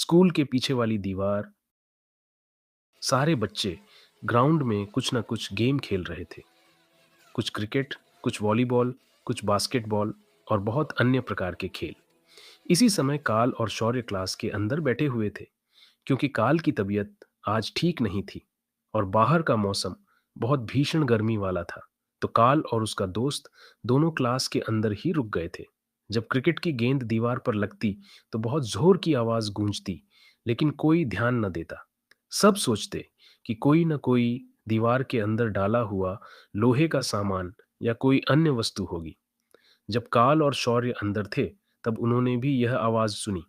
School के पीछे वाली दीवार, सारे बच्चे ग्राउंड में कुछ ना कुछ गेम खेल रहे थे। कुछ क्रिकेट, कुछ वॉलीबॉल, कुछ बास्केटबॉल और बहुत अन्य प्रकार के खेल। इसी समय काल और शौर्य क्लास के अंदर बैठे हुए थे, क्योंकि काल की तबीयत आज ठीक नहीं थी और बाहर का मौसम बहुत भीषण गर्मी वाला था। तो काल और उसका दोस्त दोनों क्लास के अंदर ही रुक गए थे। जब क्रिकेट की गेंद दीवार पर लगती तो बहुत जोर की आवाज गूंजती, लेकिन कोई ध्यान न देता। सब सोचते कि कोई न कोई दीवार के अंदर डाला हुआ लोहे का सामान या कोई अन्य वस्तु होगी। जब काल और शौर्य अंदर थे, तब उन्होंने भी यह आवाज सुनी,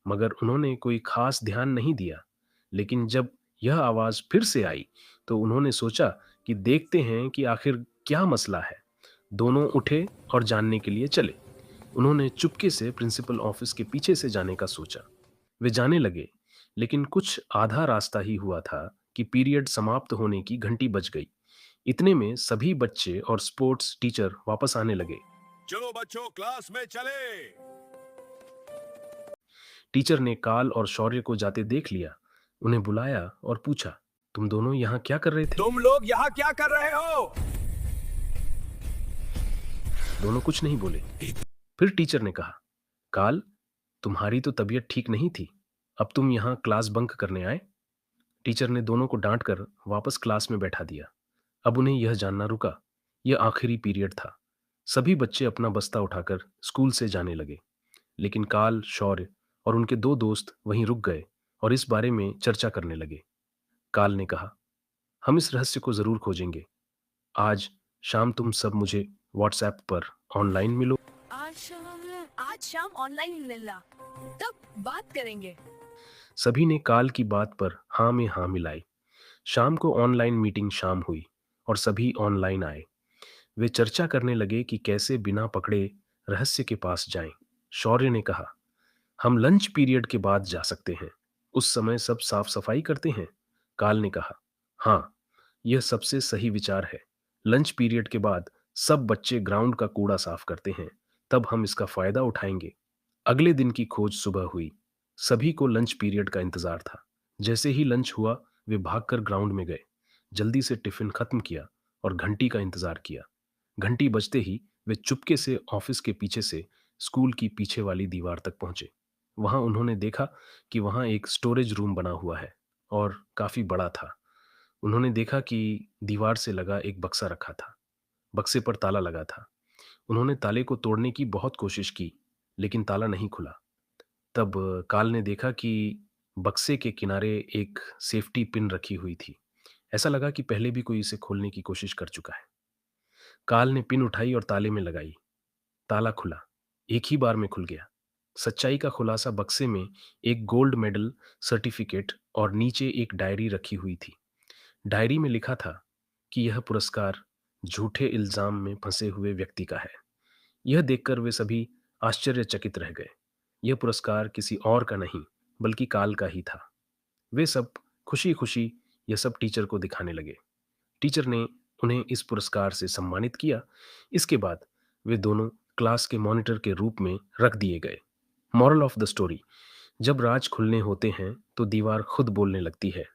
मगर उन्होंने कोई खास ध्यान नहीं दिया। लेकिन जब यह आवाज फिर से आई, तो उन्होंने सोचा कि देखते हैं कि आखिर क्या मसला है। दोनों उठे और जानने के लिए चले। उन्होंने चुपके से प्रिंसिपल ऑफिस के पीछे से जाने का सोचा। वे जाने लगे, लेकिन कुछ आधा रास्ता ही हुआ था कि पीरियड समाप्त होने की घंटी बज गई। इतने में सभी बच्चे और स्पोर्ट्स टीचर वापस आने लगे। चलो बच्चों क्लास में चले। टीचर ने काल और शौर्य को जाते देख लिया, उन्हें बुलाया और पूछा, तुम दोनों यहाँ क्या कर रहे थे? तुम लोग यहाँ क्या कर रहे हो? दोनों कुछ नहीं बोले। फिर टीचर ने कहा, काल, तुम्हारी तो तबीयत ठीक नहीं थी, अब तुम यहाँ क्लास बंक करने आए? टीचर ने दोनों को डांट कर वापस क्लास में बैठा दिया। अब उन्हें यह जानना रुका, यह आखिरी पीरियड था। सभी बच्चे अपना बस्ता उठाकर स्कूल से जाने लगे, लेकिन काल, शौर्य और उनके दो दोस्त वहीं रुक गए और इस बारे में चर्चा करने लगे। काल ने कहा, हम इस रहस्य को जरूर खोजेंगे। आज शाम तुम सब मुझे व्हाट्सएप पर ऑनलाइन मिलो। आज शाम ऑनलाइन मिलना, तब बात करेंगे। सभी ने काल की बात पर हाँ में हाँ मिलाई। शाम को ऑनलाइन मीटिंग शाम हुई और सभी ऑनलाइन आए। वे चर्चा करने लगे कि कैसे बिना पकड़े रहस्य के पास जाएं। शौर्य ने कहा, हम लंच पीरियड के बाद जा सकते हैं, उस समय सब साफ सफाई करते हैं। काल ने कहा, हाँ, यह सबसे सही विचार है। लंच पीरियड के बाद सब बच्चे ग्राउंड का कूड़ा साफ करते हैं, तब हम इसका फायदा उठाएंगे। अगले दिन की खोज सुबह हुई। सभी को लंच पीरियड का इंतजार था। जैसे ही लंच हुआ, वे भागकर ग्राउंड में गए, जल्दी से टिफिन खत्म किया और घंटी का इंतजार किया। घंटी बजते ही वे चुपके से ऑफिस के पीछे से स्कूल की पीछे वाली दीवार तक पहुंचे। वहां उन्होंने देखा कि वहां एक स्टोरेज रूम बना हुआ है और काफी बड़ा था। उन्होंने देखा कि दीवार से लगा एक बक्सा रखा था। बक्से पर ताला लगा था। उन्होंने ताले को तोड़ने की बहुत कोशिश की, लेकिन ताला नहीं खुला। तब काल ने देखा कि बक्से के किनारे एक सेफ्टी पिन रखी हुई थी। ऐसा लगा कि पहले भी कोई इसे खोलने की कोशिश कर चुका है। काल ने पिन उठाई और ताले में लगाई। ताला खुला। एक ही बार में खुल गया। सच्चाई का खुलासा बक्से में एक गोल्ड मेडल सर्टिफिकेट और नीचे एक डायरी रखी हुई थी। डायरी में लिखा था कि यह पुरस्कार झूठे इल्जाम में फंसे हुए व्यक्ति का है। यह देखकर वे सभी आश्चर्यचकित रह गए। यह पुरस्कार किसी और का नहीं, बल्कि काल का ही था। वे सब खुशी-खुशी यह सब टीचर को दिखाने लगे। टीचर ने उन्हें इस पुरस्कार से सम्मानित किया। इसके बाद वे दोनों क्लास के मॉनिटर के रूप में रख दिए गए। मॉरल ऑफ द स्टोरी, जब राज खुलने होते हैं तो दीवार खुद बोलने लगती है।